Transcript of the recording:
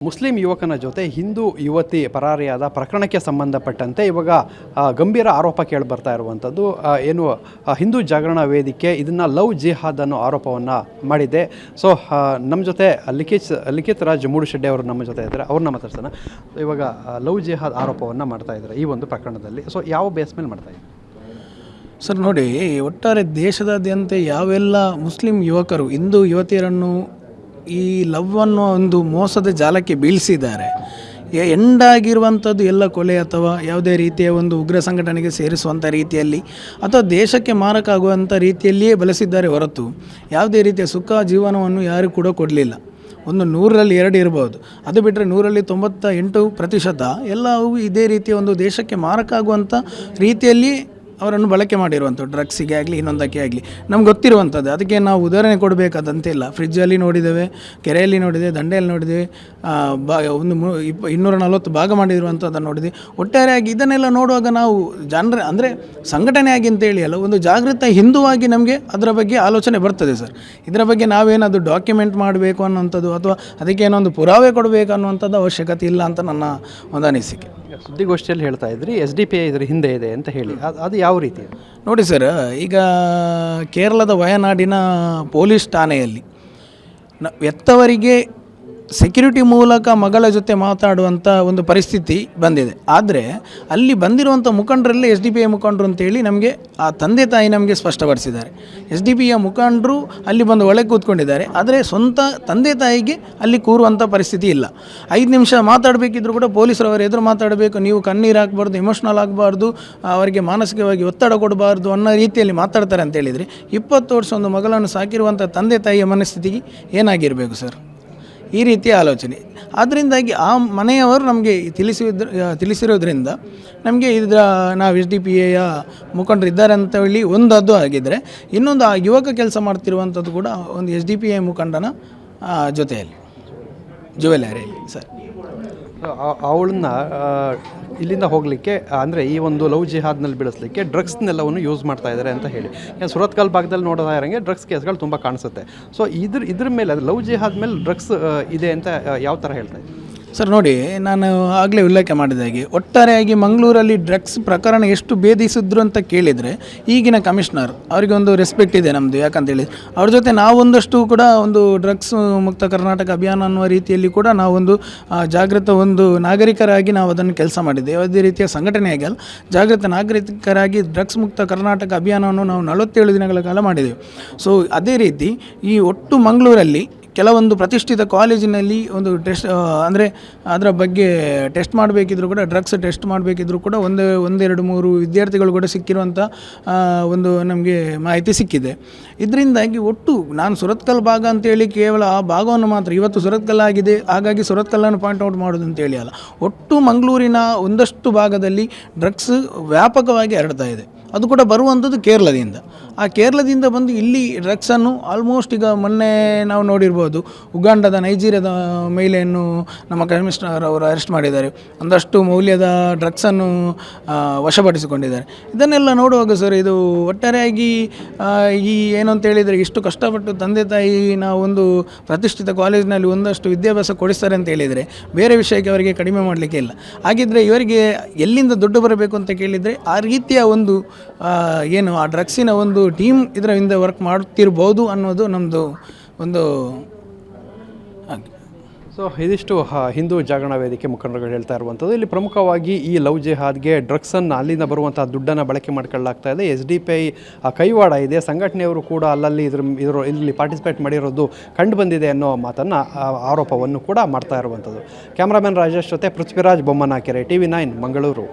Muslim ಯುವಕನ ಜೊತೆ ಹಿಂದೂ ಯುವತಿ ಪರಾರಿಯಾದ ಪ್ರಕರಣಕ್ಕೆ ಸಂಬಂಧಪಟ್ಟಂತೆ ಇವಾಗ ಗಂಭೀರ ಆರೋಪ ಕೇಳಿಬರ್ತಾ ಇರುವಂಥದ್ದು ಏನು ಹಿಂದೂ ಜಾಗರಣ ವೇದಿಕೆ ಇದನ್ನು ಲವ್ ಜಿಹಾದ್ ಅನ್ನೋ ಆರೋಪವನ್ನು ಮಾಡಿದೆ. ಸೊ ನಮ್ಮ ಜೊತೆ ಲಿಖಿತ್ ರಾಜ್ ಮೂಡುಶೆಡ್ಡೆ ಅವರು ನಮ್ಮ ಜೊತೆ ಇದ್ದಾರೆ, ಅವ್ರನ್ನ ಮಾತಾಡ್ಸೋಣ. ಇವಾಗ ಲವ್ ಜಿಹಾದ್ ಆರೋಪವನ್ನು ಮಾಡ್ತಾ ಇದ್ದಾರೆ ಈ ಒಂದು ಪ್ರಕರಣದಲ್ಲಿ. ಸೊ ಯಾವ ಬೇಸ್ ಮೇಲೆ ಮಾಡ್ತಾ ಇದ್ದಾರೆ ಸರ್? ನೋಡಿ, ಒಟ್ಟಾರೆ ದೇಶದಾದ್ಯಂತ ಯಾವೆಲ್ಲ ಮುಸ್ಲಿಂ ಯುವಕರು ಹಿಂದೂ ಯುವತಿಯರನ್ನು ಈ ಲವ್ ಅನ್ನೋ ಒಂದು ಮೋಸದ ಜಾಲಕ್ಕೆ ಬೀಳಿಸಿದ್ದಾರೆ, ಎಂಡಾಗಿರುವಂಥದ್ದು ಎಲ್ಲ ಕೊಲೆ ಅಥವಾ ಯಾವುದೇ ರೀತಿಯ ಒಂದು ಉಗ್ರ ಸಂಘಟನೆಗೆ ಸೇರಿಸುವಂಥ ರೀತಿಯಲ್ಲಿ ಅಥವಾ ದೇಶಕ್ಕೆ ಮಾರಕ ಆಗುವಂಥ ರೀತಿಯಲ್ಲಿಯೇ ಬಳಸಿದ್ದಾರೆ ಹೊರತು ಯಾವುದೇ ರೀತಿಯ ಸುಖ ಜೀವನವನ್ನು ಯಾರು ಕೂಡ ಕೊಡಲಿಲ್ಲ. ಒಂದು 100ರಲ್ಲಿ 2 ಇರ್ಬೋದು, ಅದು ಬಿಟ್ಟರೆ 100ರಲ್ಲಿ 98% ಎಲ್ಲವೂ ಇದೇ ರೀತಿಯ ಒಂದು ದೇಶಕ್ಕೆ ಮಾರಕ ಆಗುವಂಥ ರೀತಿಯಲ್ಲಿ ಅವರನ್ನು ಬಳಕೆ ಮಾಡಿರುವಂಥದ್ದು, ಡ್ರಗ್ಸಿಗೆ ಆಗಲಿ ಇನ್ನೊಂದಕ್ಕೆ ಆಗಲಿ ನಮ್ಗೆ ಗೊತ್ತಿರುವಂಥದ್ದು. ಅದಕ್ಕೆ ನಾವು ಉದಾಹರಣೆ ಕೊಡಬೇಕಾದಂತಿಲ್ಲ. ಫ್ರಿಜ್ಜಲ್ಲಿ ನೋಡಿದ್ದೇವೆ, ಕೆರೆಯಲ್ಲಿ ನೋಡಿದ್ದೇವೆ, ದಂಡೆಯಲ್ಲಿ ನೋಡಿದ್ದೇವೆ, ಒಂದು 240 ಭಾಗ ಮಾಡಿರುವಂಥದ್ದನ್ನು ನೋಡಿದ್ವಿ. ಒಟ್ಟಾರೆಯಾಗಿ ಇದನ್ನೆಲ್ಲ ನೋಡುವಾಗ ನಾವು ಜನರ ಅಂದರೆ ಸಂಘಟನೆಯಾಗಿ ಅಂತೇಳಿ ಅಲ್ಲ, ಒಂದು ಜಾಗೃತ ಹಿಂದುವಾಗಿ ನಮಗೆ ಅದರ ಬಗ್ಗೆ ಆಲೋಚನೆ ಬರ್ತದೆ ಸರ್. ಇದರ ಬಗ್ಗೆ ನಾವೇನಾದರೂ ಡಾಕ್ಯುಮೆಂಟ್ ಮಾಡಬೇಕು ಅನ್ನೋಂಥದ್ದು ಅಥವಾ ಅದಕ್ಕೆ ಏನೊಂದು ಪುರಾವೆ ಕೊಡಬೇಕು ಅನ್ನುವಂಥದ್ದು ಅವಶ್ಯಕತೆ ಇಲ್ಲ ಅಂತ ನನ್ನ ಒಂದು ಅನಿಸಿಕೆ. ಸುದ್ದಿಗೋಷ್ಠಿಯಲ್ಲಿ ಹೇಳ್ತಾ ಇದ್ರಿ SDPI ಇದರ ಹಿಂದೆ ಇದೆ ಅಂತ ಹೇಳಿ, ಅದು ಯಾವ ರೀತಿ? ನೋಡಿ ಸರ್, ಈಗ ಕೇರಳದ ವಯನಾಡಿನ ಪೊಲೀಸ್ ಠಾಣೆಯಲ್ಲಿ ಹೆತ್ತವರಿಗೆ ಸೆಕ್ಯೂರಿಟಿ ಮೂಲಕ ಮಗಳ ಜೊತೆ ಮಾತಾಡುವಂಥ ಒಂದು ಪರಿಸ್ಥಿತಿ ಬಂದಿದೆ. ಆದರೆ ಅಲ್ಲಿ ಬಂದಿರುವಂಥ ಮುಖಂಡರಲ್ಲಿ SDPI ಮುಖಂಡರು ಅಂತೇಳಿ ನಮಗೆ ಆ ತಂದೆ ತಾಯಿ ನಮಗೆ ಸ್ಪಷ್ಟಪಡಿಸಿದ್ದಾರೆ. SDPI ಮುಖಂಡರು ಅಲ್ಲಿ ಬಂದು ಒಳಗೆ ಕೂತ್ಕೊಂಡಿದ್ದಾರೆ, ಆದರೆ ಸ್ವಂತ ತಂದೆ ತಾಯಿಗೆ ಅಲ್ಲಿ ಕೂರುವಂಥ ಪರಿಸ್ಥಿತಿ ಇಲ್ಲ. 5 ನಿಮಿಷ ಮಾತಾಡಬೇಕಿದ್ರು ಕೂಡ ಪೊಲೀಸರು ಅವರ ಎದುರು ಮಾತಾಡಬೇಕು, ನೀವು ಕಣ್ಣೀರು ಹಾಕಬಾರ್ದು, ಎಮೋಷ್ನಲ್ ಆಗಬಾರ್ದು, ಅವರಿಗೆ ಮಾನಸಿಕವಾಗಿ ಒತ್ತಡ ಕೊಡಬಾರ್ದು ಅನ್ನೋ ರೀತಿಯಲ್ಲಿ ಮಾತಾಡ್ತಾರೆ ಅಂತ ಹೇಳಿದರೆ 20 ವರ್ಷ ಒಂದು ಮಗಳನ್ನು ಸಾಕಿರುವಂಥ ತಂದೆ ತಾಯಿಯ ಮನಸ್ಥಿತಿಗೆ ಏನಾಗಿರಬೇಕು ಸರ್? ಈ ರೀತಿಯ ಆಲೋಚನೆ. ಆದ್ದರಿಂದಾಗಿ ಆ ಮನೆಯವರು ನಮಗೆ ತಿಳಿಸಿರೋದ್ರಿಂದ ನಮಗೆ ನಾವು SDPIಯ ಮುಖಂಡರಿದ್ದಾರೆ ಅಂತ ಹೇಳಿ ಒಂದದ್ದು ಆಗಿದ್ದರೆ, ಇನ್ನೊಂದು ಆ ಯುವಕ ಕೆಲಸ ಮಾಡ್ತಿರುವಂಥದ್ದು ಕೂಡ ಒಂದು SDPI ಮುಖಂಡನ ಜೊತೆಯಲ್ಲಿ ಜುವೆಲರಿಯಲ್ಲಿ ಸರ್. ಅವಳನ್ನ ಇಲ್ಲಿಂದ ಹೋಗಲಿಕ್ಕೆ ಅಂದರೆ ಈ ಒಂದು ಲವ್ ಜಿಹಾದ್ನಲ್ಲಿ ಬಿಡಿಸ್ಲಿಕ್ಕೆ ಡ್ರಗ್ಸ್ನೆಲ್ಲವನ್ನು ಯೂಸ್ ಮಾಡ್ತಾ ಇದ್ದಾರೆ ಅಂತ ಹೇಳಿ ಸುರತ್ಕಲ್ ಭಾಗದಲ್ಲಿ ನೋಡೋದಾ ಇರೋಂಗೆ ಡ್ರಗ್ಸ್ ಕೇಸ್ಗಳು ತುಂಬ ಕಾಣಿಸುತ್ತೆ. ಸೊ ಇದ್ರ ಮೇಲೆ ಲವ್ ಜಿಹಾದ್ ಮೇಲೆ ಡ್ರಗ್ಸ್ ಇದೆ ಅಂತ ಯಾವ ಥರ ಹೇಳ್ತಾ ಇದ್ದೀನಿ ಸರ್? ನೋಡಿ, ನಾನು ಆಗಲೇ ಉಲ್ಲೇಖ ಮಾಡಿದಾಗೆ ಒಟ್ಟಾರೆಯಾಗಿ ಮಂಗಳೂರಲ್ಲಿ ಡ್ರಗ್ಸ್ ಪ್ರಕರಣ ಎಷ್ಟು ಭೇದಿಸಿದ್ರು ಅಂತ ಕೇಳಿದರೆ ಈಗಿನ ಕಮಿಷನರ್ ಅವರಿಗೆ ಒಂದು ರೆಸ್ಪೆಕ್ಟ್ ಇದೆ ನಮ್ಮದು. ಯಾಕಂತೇಳಿ ಅವ್ರ ಜೊತೆ ನಾವೊಂದಷ್ಟು ಕೂಡ ಒಂದು ಡ್ರಗ್ಸ್ ಮುಕ್ತ ಕರ್ನಾಟಕ ಅಭಿಯಾನ ಅನ್ನುವ ರೀತಿಯಲ್ಲಿ ಕೂಡ ನಾವೊಂದು ಜಾಗೃತ ಒಂದು ನಾಗರಿಕರಾಗಿ ನಾವು ಅದನ್ನು ಕೆಲಸ ಮಾಡಿದ್ದೇವೆ. ಯಾವುದೇ ರೀತಿಯ ಸಂಘಟನೆಯಾಗಿ ಅಲ್ಲ, ಜಾಗೃತ ನಾಗರಿಕರಾಗಿ ಡ್ರಗ್ಸ್ ಮುಕ್ತ ಕರ್ನಾಟಕ ಅಭಿಯಾನವನ್ನು ನಾವು 47 ದಿನಗಳ ಕಾಲ ಮಾಡಿದ್ದೇವೆ. ಸೊ ಅದೇ ರೀತಿ ಈ ಒಟ್ಟು ಮಂಗಳೂರಲ್ಲಿ ಕೆಲವೊಂದು ಪ್ರತಿಷ್ಠಿತ ಕಾಲೇಜಿನಲ್ಲಿ ಒಂದು ಟೆಸ್ಟ್ ಅಂದರೆ ಅದರ ಬಗ್ಗೆ ಟೆಸ್ಟ್ ಮಾಡಬೇಕಿದ್ರು ಕೂಡ, ಡ್ರಗ್ಸ್ ಟೆಸ್ಟ್ ಮಾಡಬೇಕಿದ್ರು ಕೂಡ 1, 2, 3 ವಿದ್ಯಾರ್ಥಿಗಳು ಕೂಡ ಸಿಕ್ಕಿರುವಂಥ ಒಂದು ನಮಗೆ ಮಾಹಿತಿ ಸಿಕ್ಕಿದೆ. ಇದರಿಂದಾಗಿ ಒಟ್ಟು ನಾನು ಸುರತ್ಕಲ್ ಭಾಗ ಅಂತೇಳಿ ಕೇವಲ ಆ ಭಾಗವನ್ನು ಮಾತ್ರ ಇವತ್ತು ಸುರತ್ಕಲ್ ಆಗಿದೆ ಹಾಗಾಗಿ ಸುರತ್ಕಲ್ಲನ್ನು ಪಾಯಿಂಟ್ ಔಟ್ ಮಾಡೋದು ಅಂತೇಳಿ ಅಲ್ಲ, ಒಟ್ಟು ಮಂಗಳೂರಿನ ಒಂದಷ್ಟು ಭಾಗದಲ್ಲಿ ಡ್ರಗ್ಸ್ ವ್ಯಾಪಕವಾಗಿ ಹರಡ್ತಾ ಇದೆ. ಅದು ಕೂಡ ಬರುವಂಥದ್ದು ಕೇರಳದಿಂದ. ಆ ಕೇರಳದಿಂದ ಬಂದು ಇಲ್ಲಿ ಡ್ರಗ್ಸನ್ನು ಆಲ್ಮೋಸ್ಟ್ ಈಗ ಮೊನ್ನೆ ನಾವು ನೋಡಿರ್ಬೋದು, ಉಗಾಂಡದ ನೈಜೀರಿಯಾದ ಮಹಿಳೆಯನ್ನು ನಮ್ಮ ಕಮಿಷನರ್ ಅವರು ಅರೆಸ್ಟ್ ಮಾಡಿದ್ದಾರೆ. ಒಂದಷ್ಟು ಮೌಲ್ಯದ ಡ್ರಗ್ಸನ್ನು ವಶಪಡಿಸಿಕೊಂಡಿದ್ದಾರೆ. ಇದನ್ನೆಲ್ಲ ನೋಡುವಾಗ ಸರ್, ಇದು ಒಟ್ಟಾರೆಯಾಗಿ ಈ ಏನು ಅಂತ ಹೇಳಿದರೆ ಇಷ್ಟು ಕಷ್ಟಪಟ್ಟು ತಂದೆ ತಾಯಿ ನಾವು ಒಂದು ಪ್ರತಿಷ್ಠಿತ ಕಾಲೇಜಿನಲ್ಲಿ ಒಂದಷ್ಟು ವಿದ್ಯಾಭ್ಯಾಸ ಕೊಡಿಸ್ತಾರೆ ಅಂತ ಹೇಳಿದರೆ ಬೇರೆ ವಿಷಯಕ್ಕೆ ಅವರಿಗೆ ಕಡಿಮೆ ಮಾಡಲಿಕ್ಕೆ ಇಲ್ಲ. ಹಾಗಿದ್ದರೆ ಇವರಿಗೆ ಎಲ್ಲಿಂದ ದುಡ್ಡು ಬರಬೇಕು ಅಂತ ಕೇಳಿದರೆ ಆ ರೀತಿಯ ಒಂದು ಏನು ಆ ಡ್ರಗ್ಸಿನ ಒಂದು ಟೀಮ್ ಇದರ ಹಿಂದೆ ವರ್ಕ್ ಮಾಡ್ತಿರ್ಬೋದು ಅನ್ನೋದು ನಮ್ಮದು ಒಂದು. ಸೊ ಇದಿಷ್ಟು ಹಿಂದೂ ಜಾಗರಣ ವೇದಿಕೆ ಮುಖಂಡರುಗಳು ಹೇಳ್ತಾ ಇರುವಂಥದ್ದು. ಇಲ್ಲಿ ಪ್ರಮುಖವಾಗಿ ಈ ಲವ್ ಜಿಹಾದ್ಗೆ ಡ್ರಗ್ಸನ್ನು ಅಲ್ಲಿಂದ ಬರುವಂಥ ದುಡ್ಡನ್ನು ಬಳಕೆ ಮಾಡ್ಕೊಳ್ಳಾಗ್ತಾ ಇದೆ. SDPI ಕೈವಾಡ ಇದೆ, ಸಂಘಟನೆಯವರು ಕೂಡ ಅಲ್ಲಲ್ಲಿ ಇಲ್ಲಿ ಪಾರ್ಟಿಸಿಪೇಟ್ ಮಾಡಿರೋದು ಕಂಡು ಬಂದಿದೆ ಅನ್ನೋ ಮಾತನ್ನು ಆರೋಪವನ್ನು ಕೂಡ ಮಾಡ್ತಾ ಇರುವಂಥದ್ದು. ಕ್ಯಾಮ್ರಾಮನ್ ರಾಜೇಶ್ ಜೊತೆ ಪೃಥ್ವಿರಾಜ್ ಬೊಮ್ಮನಾಕೆರೆ, TV9 ಮಂಗಳೂರು.